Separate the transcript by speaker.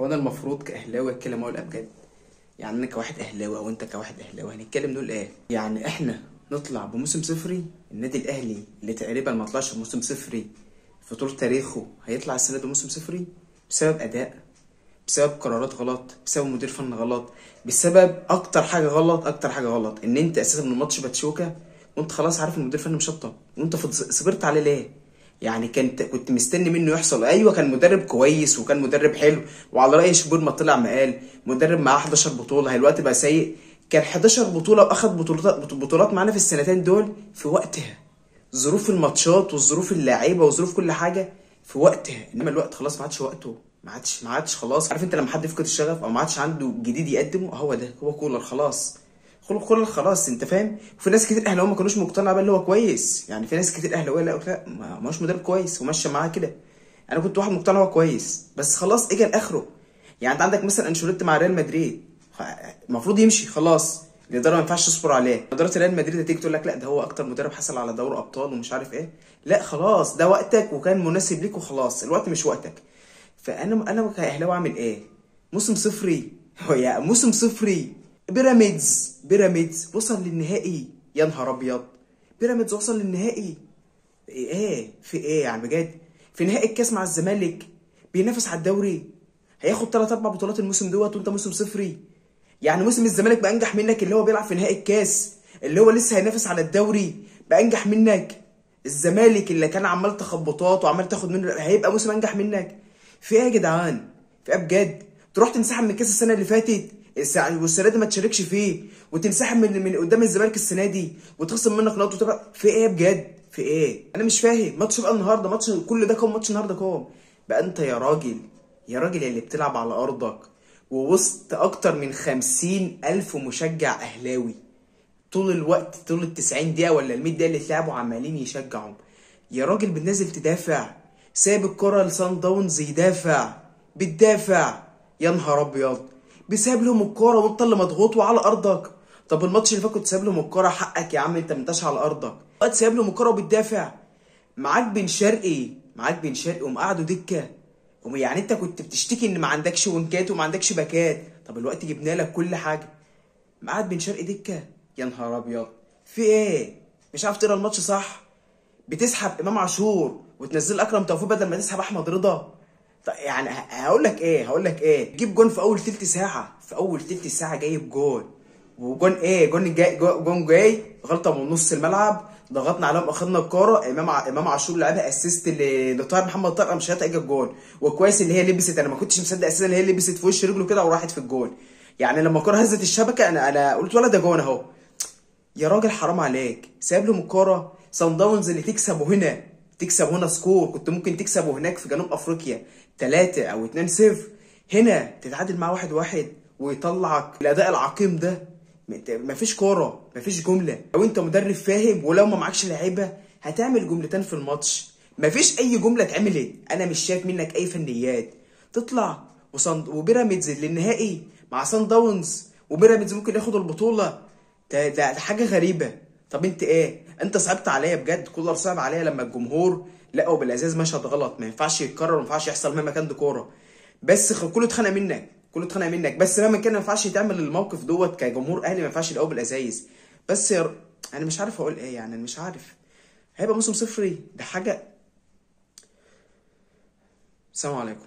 Speaker 1: هو انا المفروض كاهلاوي اتكلم اقول بجد؟ يعني انا كواحد اهلاوي او انت كواحد اهلاوي هنتكلم نقول ايه؟ يعني احنا نطلع بموسم صفري؟ النادي الاهلي اللي تقريبا ما طلعش بموسم صفري في طول تاريخه هيطلع السنه دي بموسم صفري بسبب اداء، بسبب قرارات غلط، بسبب مدير فن غلط، بسبب اكتر حاجه غلط ان انت اساسا من ماتش باتشوكا وانت خلاص عارف ان المدير الفني مشطب وانت صبرت عليه ليه؟ يعني كنت مستني منه يحصل. ايوه كان مدرب كويس وكان مدرب حلو، وعلى راي شبور ما طلع ما قال مدرب معاه 11 بطوله، هي الوقت بقى سيء. كان 11 بطوله واخد بطولات معانا في السنتين دول في وقتها، ظروف الماتشات وظروف اللعيبه وظروف كل حاجه في وقتها. انما الوقت خلاص ما عادش وقته، ما عادش خلاص. عارف انت لما حد يفقد الشغف او ما عادش عنده جديد يقدمه، هو ده هو كولر خلاص. كولر خلاص، انت فاهم. وفي ناس كتير اهلاويه ما كانوش مقتنعه بقى اللي هو كويس. يعني في ناس كتير اهلاويه لا ما هوش مدرب كويس وماشيه معاه كده. انا كنت واحد مقتنع هو كويس بس خلاص اجى لاخره. يعني انت عندك مثلا انشيلوتي مع ريال مدريد، المفروض يمشي خلاص، الاداره ما ينفعش تصبر عليه. اداره ريال مدريد هتيجي تقول لك لا ده هو اكتر مدرب حصل على دوري ابطال ومش عارف ايه. لا خلاص ده وقتك وكان مناسب ليك وخلاص، الوقت مش وقتك. فانا كاهلاوي اعمل ايه؟ موسم صفري يا موسم صفري. بيراميدز وصل للنهائي، يا نهار ابيض. بيراميدز وصل للنهائي. ايه في ايه يعني بجد؟ في نهائي الكاس مع الزمالك بينافس على الدوري، هياخد 3 4 بطولات الموسم دوت وانت موسم صفري. يعني موسم الزمالك بقى انجح منك، اللي هو بيلعب في نهائي الكاس، اللي هو لسه هينافس على الدوري، بقى انجح منك. الزمالك اللي كان عمال تخبطات وعمال تاخد منه هيبقى موسم انجح منك. في ايه يا جدعان؟ في ايه بجد؟ تروح تنسحب من الكاس السنه اللي فاتت والسنه دي ما تشاركش فيه، وتنسحب من قدام الزمالك السنه دي وتخصم منك نقط وتبقى في ايه بجد؟ في ايه؟ انا مش فاهم. ماتش بقى النهارده، ماتش كل ده كام ماتش النهارده كام؟ بقى انت يا راجل، يا راجل اللي بتلعب على ارضك ووسط اكتر من 50,000 مشجع اهلاوي طول الوقت، طول ال90 دقيقة ولا ال100 دقيقة اللي اتلعبوا عمالين يشجعوا. يا راجل بتنزل تدافع، سايب الكرة لسان داونز يدافع، بتدافع. يا نهار ابيض، بيساب لهم الكرة وانت اللي مضغوط وعلى ارضك. طب الماتش اللي فات كنت سايب لهم الكرة، حقك يا عم، انت منتش على ارضك، دلوقتي سايب لهم الكرة وبتدافع. معاك بن شرقي ومقعدوا دكة. يعني انت كنت بتشتكي ان ما عندكش وينجات وما عندكش باكات، طب الوقت جبنا لك كل حاجة. مقعد بن شرقي دكه. يا نهار ابيض، في ايه؟ مش عارف تقرا الماتش صح؟ بتسحب امام عاشور وتنزل اكرم توفيق بدل ما تسحب احمد رضا. يعني هقول لك ايه جيب جون في اول تلت ساعه، جايب جون. وجون ايه؟ جون جاي غلطه من نص الملعب، ضغطنا عليهم اخدنا الكوره، امام عاشور لعبها اسيست لطاهر محمد طارق، مش هتلاقي الجون. وكويس اللي هي لبست، انا ما كنتش مصدق اساسا اللي هي لبست في وش رجله كده وراحت في الجون. يعني لما الكوره هزت الشبكه انا قلت ولا ده جون اهو. يا راجل حرام عليك، سايب لهم الكوره. صن داونز اللي تكسبه هنا سكور، كنت ممكن تكسبه هناك في جنوب افريقيا 3 او 2-0، هنا تتعادل مع 1-1 ويطلعك الاداء العقيم ده. مفيش كوره، مفيش جمله. لو انت مدرب فاهم ولو ما معكش لعيبه هتعمل جملتين في الماتش، مفيش اي جمله اتعملت. انا مش شايف منك اي فنيات. تطلع وبيراميدز للنهائي مع سان داونز، وبيراميدز ممكن ياخد البطوله. ده حاجه غريبه. طب انت ايه؟ انت صعبت عليا بجد، كولر صعب عليا لما الجمهور لقوا بالازاز مشهد غلط ما ينفعش يتكرر وما ينفعش يحصل مهما كان ده كوره. بس كله اتخانق منك بس مهما كان ما ينفعش يتعمل الموقف دوت كجمهور اهلي، ما ينفعش يلاقوه بالازايز. بس انا مش عارف اقول ايه، يعني انا مش عارف. هيبقى موسم صفري، ده حاجه. السلام عليكم.